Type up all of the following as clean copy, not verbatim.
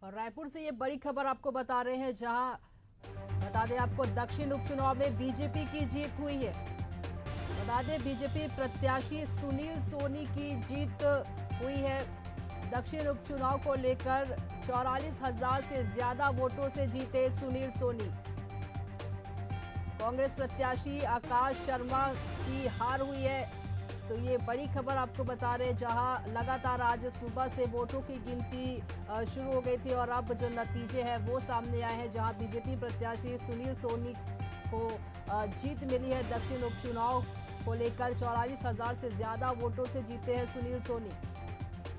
और रायपुर से ये बड़ी खबर आपको बता रहे हैं, जहां बता दें आपको दक्षिण उपचुनाव में बीजेपी की जीत हुई है। बता दें बीजेपी प्रत्याशी सुनील सोनी की जीत हुई है। दक्षिण उपचुनाव को लेकर 44,000 से ज्यादा वोटों से जीते सुनील सोनी। कांग्रेस प्रत्याशी आकाश शर्मा की हार हुई है। तो ये बड़ी खबर आपको बता रहे हैं, जहां लगातार आज सुबह से वोटों की गिनती शुरू हो गई थी और अब जो नतीजे हैं वो सामने आए हैं, जहां बीजेपी प्रत्याशी सुनील सोनी को जीत मिली है। दक्षिण उपचुनाव को लेकर 44,000 से ज्यादा वोटों से जीते हैं सुनील सोनी।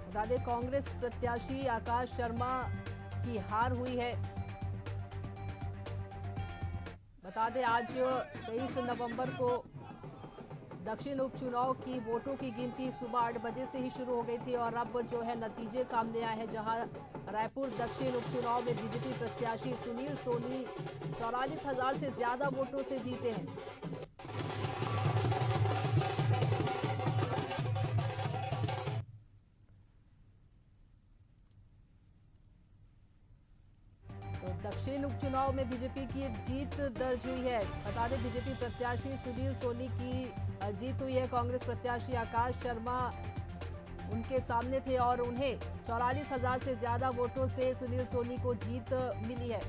बता दें कांग्रेस प्रत्याशी आकाश शर्मा की हार हुई है। बता दें आज 23 नवंबर को दक्षिण उपचुनाव की वोटों की गिनती सुबह 8 बजे से ही शुरू हो गई थी और अब जो है नतीजे सामने आए हैं, जहां रायपुर दक्षिण उपचुनाव में बीजेपी प्रत्याशी सुनील सोनी 44,000 से ज्यादा वोटों से जीते हैं। तो दक्षिण उपचुनाव में बीजेपी की जीत दर्ज हुई है। बता दें बीजेपी प्रत्याशी सुनील सोनी की जीत हुई है। कांग्रेस प्रत्याशी आकाश शर्मा उनके सामने थे और उन्हें 44,000 से ज्यादा वोटों से सुनील सोनी को जीत मिली है।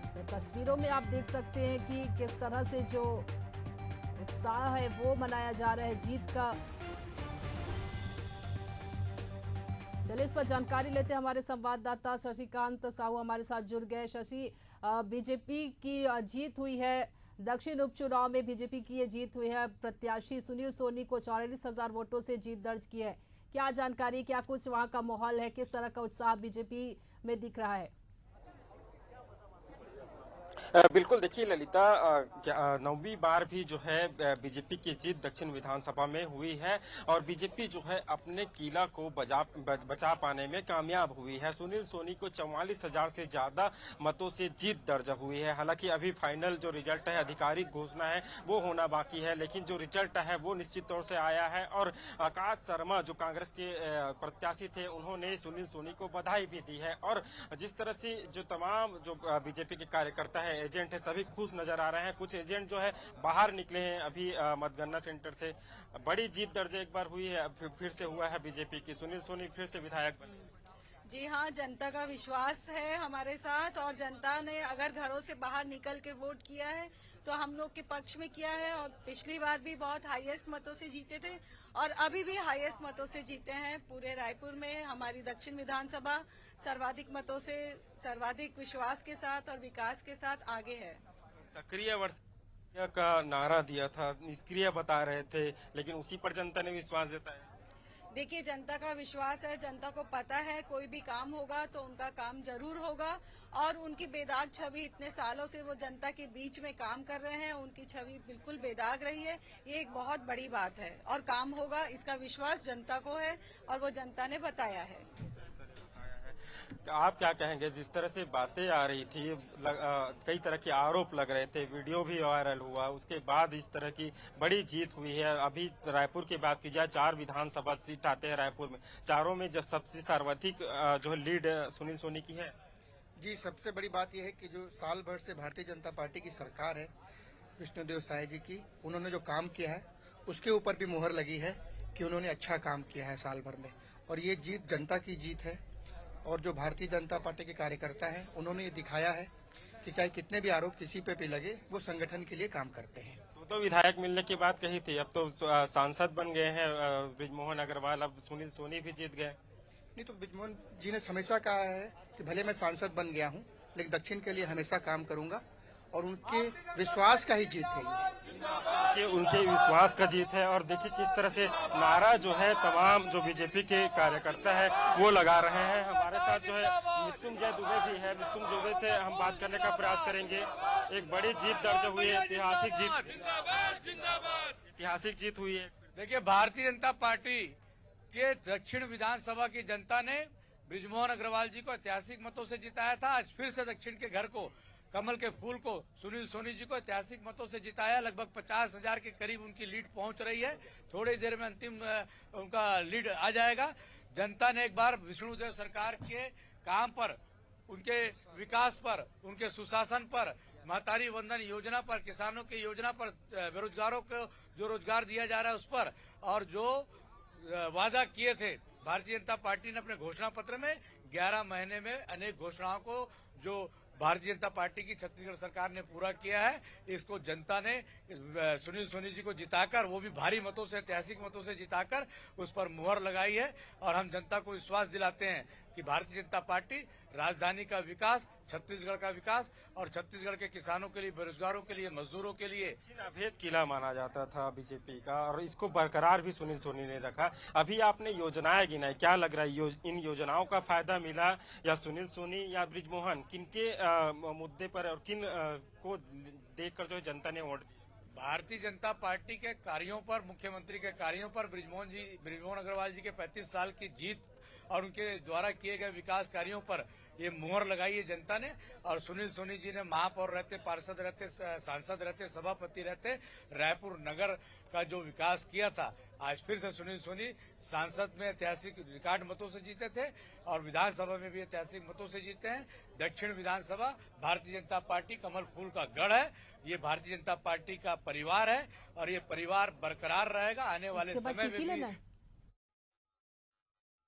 तो तस्वीरों में आप देख सकते हैं कि किस तरह से जो उत्साह है वो मनाया जा रहा है जीत का। चलिए इस पर जानकारी लेते हैं, हमारे संवाददाता शशिकांत साहू हमारे साथ जुड़ गए। शशि, बीजेपी की जीत हुई है, दक्षिण उपचुनाव में बीजेपी की ये जीत हुई है। प्रत्याशी सुनील सोनी को 44,000 वोटों से जीत दर्ज की है। क्या जानकारी, क्या कुछ वहां का माहौल है, किस तरह का उत्साह बीजेपी में दिख रहा है? बिल्कुल, देखिए ललिता, 9वीं बार भी जो है बीजेपी की जीत दक्षिण विधानसभा में हुई है और बीजेपी जो है अपने किला को बचा पाने में कामयाब हुई है। सुनील सोनी को 44,000 से ज्यादा मतों से जीत दर्ज हुई है। हालांकि अभी फाइनल जो रिजल्ट है, आधिकारिक घोषणा है, वो होना बाकी है, लेकिन जो रिजल्ट है वो निश्चित तौर से आया है और आकाश शर्मा जो कांग्रेस के प्रत्याशी थे, उन्होंने सुनील सोनी को बधाई भी दी है। और जिस तरह से जो तमाम जो बीजेपी के कार्यकर्ता है, एजेंट है, सभी खुश नजर आ रहे हैं। कुछ एजेंट जो है बाहर निकले हैं अभी मतगणना सेंटर से। बड़ी जीत दर्ज एक बार हुई है, फिर से हुआ है बीजेपी की। सुनील सोनी फिर से विधायक बने। जी हाँ, जनता का विश्वास है हमारे साथ और जनता ने अगर घरों से बाहर निकल के वोट किया है तो हम लोग के पक्ष में किया है और पिछली बार भी बहुत हाईएस्ट मतों से जीते थे और अभी भी हाईएस्ट मतों से जीते हैं। पूरे रायपुर में हमारी दक्षिण विधानसभा सर्वाधिक मतों से, सर्वाधिक विश्वास के साथ और विकास के साथ आगे है। सक्रिय वर्ष का नारा दिया था, निष्क्रिय बता रहे थे, लेकिन उसी पर जनता ने विश्वास जताया। देखिए, जनता का विश्वास है, जनता को पता है कोई भी काम होगा तो उनका काम जरूर होगा और उनकी बेदाग छवि, इतने सालों से वो जनता के बीच में काम कर रहे हैं, उनकी छवि बिल्कुल बेदाग रही है। ये एक बहुत बड़ी बात है और काम होगा, इसका विश्वास जनता को है और वो जनता ने बताया है। आप क्या कहेंगे, जिस तरह से बातें आ रही थी, कई तरह के आरोप लग रहे थे, वीडियो भी वायरल हुआ, उसके बाद इस तरह की बड़ी जीत हुई है। अभी रायपुर की बात की जाए, 4 विधानसभा सीट आते हैं रायपुर में, चारों में जो सबसे सर्वाधिक जो है लीड सुनील सोनी की है। जी, सबसे बड़ी बात यह है कि जो साल भर से भारतीय जनता पार्टी की सरकार है, विष्णुदेव साय जी की, उन्होंने जो काम किया है उसके ऊपर भी मुहर लगी है कि उन्होंने अच्छा काम किया है साल भर में। और ये जीत जनता की जीत है और जो भारतीय जनता पार्टी के कार्यकर्ता हैं, उन्होंने ये दिखाया है कि चाहे कितने भी आरोप किसी पे भी लगे, वो संगठन के लिए काम करते हैं। तो विधायक मिलने की बात कही थी, अब तो सांसद बन गए हैं बृजमोहन अग्रवाल, अब सुनील सोनी भी जीत गए। नहीं तो बृजमोहन जी ने हमेशा कहा है कि भले मैं सांसद बन गया हूँ, लेकिन दक्षिण के लिए हमेशा काम करूंगा और उनके विश्वास का ही जीत है कि उनके विश्वास का जीत है। और देखिए किस तरह से नारा जो है तमाम जो बीजेपी के कार्यकर्ता है वो लगा रहे हैं। हमारे साथ जो है मृत्युंजय दुबे जी है, मृत्युंजय दुबे से हम बात करने का प्रयास करेंगे। एक बड़ी जीत दर्ज हुई है, ऐतिहासिक जीत, ऐतिहासिक जीत हुई है। देखिए, भारतीय जनता पार्टी के दक्षिण विधानसभा की जनता ने बृजमोहन अग्रवाल जी को ऐतिहासिक मतों से जिताया था। आज फिर से दक्षिण के घर को कमल के फूल को सुनील सोनी जी को ऐतिहासिक मतों से जिताया। लगभग 50,000 के करीब उनकी लीड पहुंच रही है। थोड़ी देर में अंतिम उनका लीड आ जाएगा। जनता ने एक बार विष्णुदेव सरकार के काम पर, उनके विकास पर, उनके सुशासन पर, महतारी वंदन योजना पर, किसानों की योजना पर, बेरोजगारों को जो रोजगार दिया जा रहा है उस पर, और जो वादा किए थे भारतीय जनता पार्टी ने अपने घोषणा पत्र में 11 महीने में अनेक घोषणाओं को जो भारतीय जनता पार्टी की छत्तीसगढ़ सरकार ने पूरा किया है, इसको जनता ने सुनील सोनी जी को जिताकर, वो भी भारी मतों से, ऐतिहासिक मतों से जिताकर उस पर मुहर लगाई है। और हम जनता को विश्वास दिलाते हैं कि भारतीय जनता पार्टी राजधानी का विकास, छत्तीसगढ़ का विकास और छत्तीसगढ़ के किसानों के लिए, बेरोजगारों के लिए, मजदूरों के लिए अभेद किला माना जाता था बीजेपी का, और इसको बरकरार भी सुनील सोनी ने रखा। अभी आपने योजनाएं गिनाई, क्या लग रहा है इन योजनाओं का फायदा मिला या सुनील सोनी या बृजमोहन, किनके मुद्दे पर और किन को देखकर जो जनता ने वोट? भारतीय जनता पार्टी के कार्यों पर, मुख्यमंत्री के कार्यों पर, बृजमोहन अग्रवाल जी के 35 साल की जीत और उनके द्वारा किए गए विकास कार्यों पर ये मुहर लगाई है जनता ने। और सुनील सोनी जी ने महापौर रहते, पार्षद रहते, सांसद रहते, सभापति रहते, रायपुर नगर का जो विकास किया था, आज फिर से सुनील सोनी सांसद में ऐतिहासिक रिकॉर्ड मतों से जीते थे और विधानसभा में भी ऐतिहासिक मतों से जीते हैं। दक्षिण विधानसभा भारतीय जनता पार्टी कमल फूल का गढ़ है। ये भारतीय जनता पार्टी का परिवार है और ये परिवार बरकरार रहेगा। आने वाले समय में भी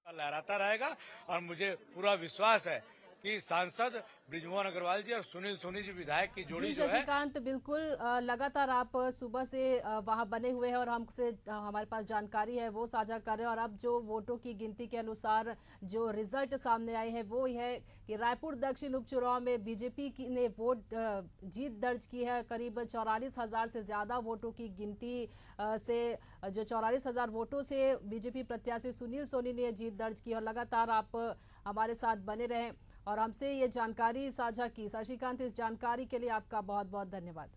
लहराता रहेगा और मुझे पूरा विश्वास है कि सांसद बृजमोहन अग्रवाल जी और सुनील सोनी जी विधायक की जोड़ी जो है। शशिकांत, बिल्कुल लगातार आप सुबह से वहां बने हुए हैं और हमसे हमारे पास जानकारी है वो साझा कर रहे हैं। और अब जो वोटों की गिनती के अनुसार जो रिजल्ट सामने आए हैं वो है कि रायपुर दक्षिण उपचुनाव में बीजेपी ने जीत दर्ज की है। करीब 44,000 से ज्यादा वोटों की गिनती से जो 44,000 वोटों से बीजेपी प्रत्याशी सुनील सोनी ने जीत दर्ज की। और लगातार आप हमारे साथ बने रहें और हमसे ये जानकारी साझा की। शशिकांत, इस जानकारी के लिए आपका बहुत बहुत धन्यवाद।